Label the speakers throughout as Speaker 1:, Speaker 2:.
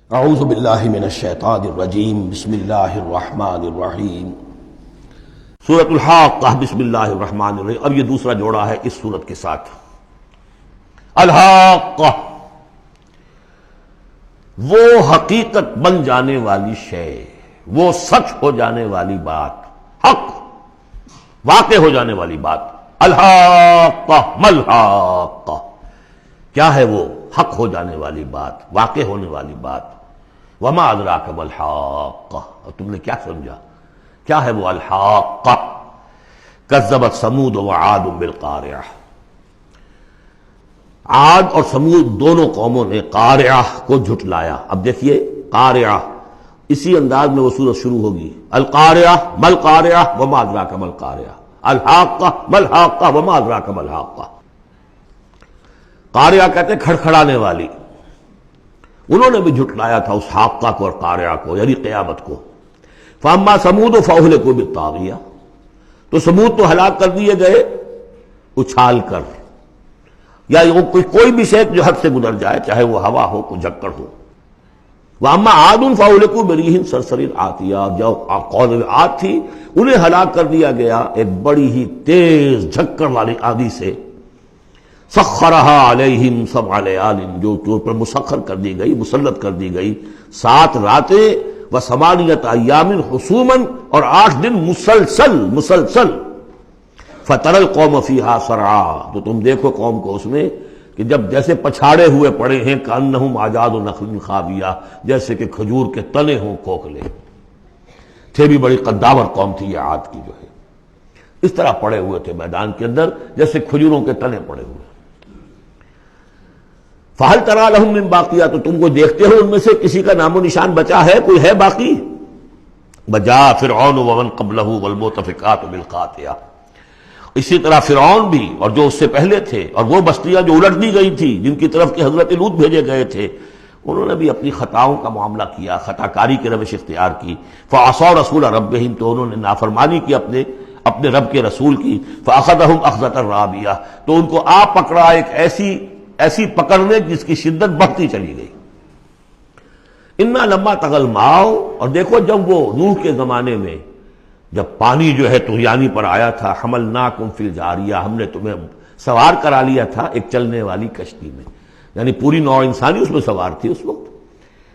Speaker 1: اعوذ باللہ من الشیطان الرجیم بسم اللہ الرحمن الرحیم سورۃ الحاقہ بسم اللہ الرحمن الرحیم۔ اب یہ دوسرا جوڑا ہے اس سورت کے ساتھ۔ الحاقہ، وہ حقیقت بن جانے والی شے، وہ سچ ہو جانے والی بات، حق واقع ہو جانے والی بات۔ الحاقہ ملحاقہ، کیا ہے وہ حق ہو جانے والی بات، واقع ہونے والی بات۔ وما ادراک ملحاقہ، اور تم نے کیا سمجھا کیا ہے وہ الحاقہ؟ کذبت ثمود وعاد بالقارعہ، عاد اور سمود دونوں قوموں نے قارعہ کو جھٹلایا۔ اب دیکھیے قارعہ، اسی انداز میں وہ سورت شروع ہوگی۔ القارعہ مل قارعہ وما ادراک مل قارعہ، الحاقہ مل حاقہ وما ادراک مل حاقہ۔ قارعہ کہتے کھڑکھڑانے والی، انہوں نے بھی جھٹلایا تھا اس حاقہ کو اور قارعہ کو، یعنی قیامت کو۔ فاما ثمود فاہلکوا بالطاغیہ، تو سمود تو ہلاک کر دیے گئے اچھال کر، یا کوئی بھی شے جو حد سے گزر جائے، چاہے وہ ہوا ہو کوئی جھکڑ ہو۔ واما عاد فاہلکوا بریح صرصر عاتیہ، جو قوم عاد تھی انہیں ہلاک کر دیا گیا ایک بڑی ہی تیز جھکڑ والی آندھی سے۔ سخرہا علیہم سبع لیال، جو پر مسخر کر دی گئی، مسلط کر دی گئی 7 راتیں و8 ایام حسوما، اور 8 دن مسلسل۔ فتر القوم فیہا صرعا، تو تم دیکھو قوم کو اس میں کہ جب جیسے پچھاڑے ہوئے پڑے ہیں، کأنہم اعجاز نخل خاویہ، جیسے کہ کھجور کے تنے ہوں کھوکھلے تھے۔ بھی بڑی قداور قوم تھی یہ عاد کی، جو ہے اس طرح پڑے ہوئے تھے میدان کے اندر جیسے کھجوروں کے تنے پڑے ہوئے۔ فَهَلْ تَرَىٰ لَهُم مِّن بَاقِیَةٍ، تو تم کو دیکھتے ہو ان میں سے کسی کا نام و نشان بچا ہے، کوئی ہے باقی؟ وَجَاءَ فِرْعَوْنُ وَمَن قَبْلَهُ وَالْمُؤْتَفِكَاتُ بِالْخَاطِئَةِ، اسی طرح فرعون بھی اور جو اس سے پہلے تھے، اور وہ بستیاں جو الٹ دی گئی تھی جن کی طرف کہ حضرت لوط بھیجے گئے تھے، انہوں نے بھی اپنی خطاؤں کا معاملہ کیا، خطا کاری کی روش اختیار کی۔ فَعَصَوْا رَسُولَ رَبِّهِمْ، تو انہوں نے نافرمانی کی اپنے رب کے رسول کی۔ فَأَخَذَهُمْ أَخْذَةً رَابِيَةً، تو ان کو آ پکڑا ایک ایسی پکڑنے جس کی شدت بڑھتی چلی گئی۔ اِنَّا لَمَّا طَغَى الْمَاءُ، اور دیکھو جب وہ نوح کے زمانے میں جب پانی جو ہے طغیانی پر آیا تھا، حملناکم فی الجاریہ، ہم نے تمہیں سوار کرا لیا تھا ایک چلنے والی کشتی میں، یعنی پوری نوع انسانی اس میں سوار تھی اس وقت۔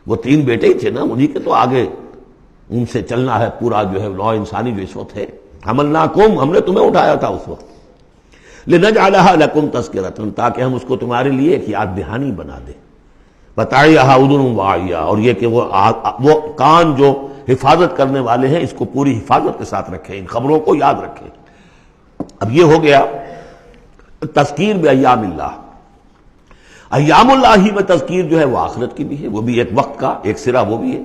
Speaker 1: وہ 3 بیٹے ہی تھے نا، انہی کے تو آگے ان سے چلنا ہے پورا جو ہے نوع انسانی جو اس وقت ہے۔ حملناکم، ہم نے تمہیں اٹھایا تھا اس وقت۔ لنجعلها لکم تذکرۃ، تاکہ ہم اس کو تمہارے لیے ایک یاد دہانی بنا دیں۔ بتعیھا اذن واعیہ، اور یہ کہ وہ کان جو حفاظت کرنے والے ہیں اس کو پوری حفاظت کے ساتھ رکھیں، ان خبروں کو یاد رکھیں۔ اب یہ ہو گیا تذکیر بایام اللہ۔ ایام اللہ ہی میں تذکیر جو ہے وہ آخرت کی بھی ہے، وہ بھی ایک وقت کا ایک سرا وہ بھی ہے۔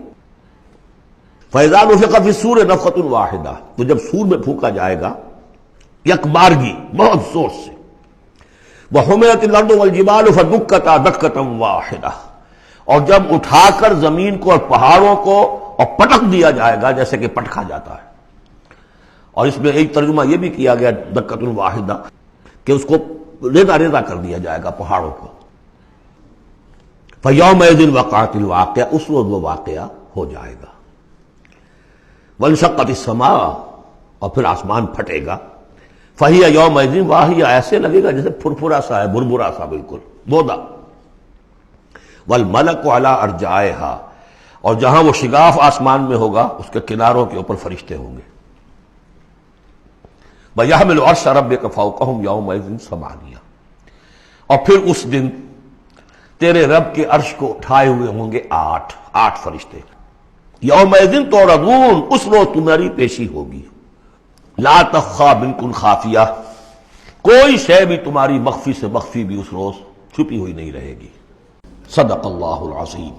Speaker 1: فَإِذَا نُفِخَ فِي الصُّورِ نَفْخَةٌ وَاحِدَةٌ، تو جب سور میں پھونکا جائے گا یک بارگی بہت زور سے۔ وَحُمِلَتِ الْأَرْضُ وَالْجِبَالُ فَدُكَّتَا دَكَّةً وَاحِدَةً، اور جب اٹھا کر زمین کو اور پہاڑوں کو اور پٹک دیا جائے گا جیسے کہ پٹکا جاتا ہے۔ اور اس میں ایک ترجمہ یہ بھی کیا گیا دَكَّةٌ وَاحِدَةً کہ اس کو ریزہ ریزہ کر دیا جائے گا پہاڑوں کو۔ فَيَوْمَئِذٍ وَقَعَتِ الْوَاقِعَةُ، اس روز وہ واقعہ ہو جائے گا۔ وَانشَقَّتِ السَّمَاءُ، اور پھر آسمان پھٹے گا۔ فَهِيَ يَوْمَئِذٍ وَاهِيَةٌ، ایسے لگے گا جیسے پھرپھرا سا ہے، بھربھرا سا، بالکل بودا۔ وَالْمَلَكُ عَلَىٰ أَرْجَائِهَا، اور جہاں وہ شگاف آسمان میں ہوگا اس کے کناروں کے اوپر فرشتے ہوں گے۔ وَيَحْمِلُ عَرْشَ رَبِّكَ فَوْقَهُمْ يَوْمَئِذٍ ثَمَانِيَةٌ، اور پھر اس دن تیرے رب کے عرش کو اٹھائے ہوئے ہوں گے 8 فرشتے۔ یومئذ تعرضون، اس روز تمہاری پیشی ہوگی۔ لا تخفی منکم خافیہ، کوئی شے بھی تمہاری مخفی سے مخفی بھی اس روز چھپی ہوئی نہیں رہے گی۔ صدق اللہ العظیم۔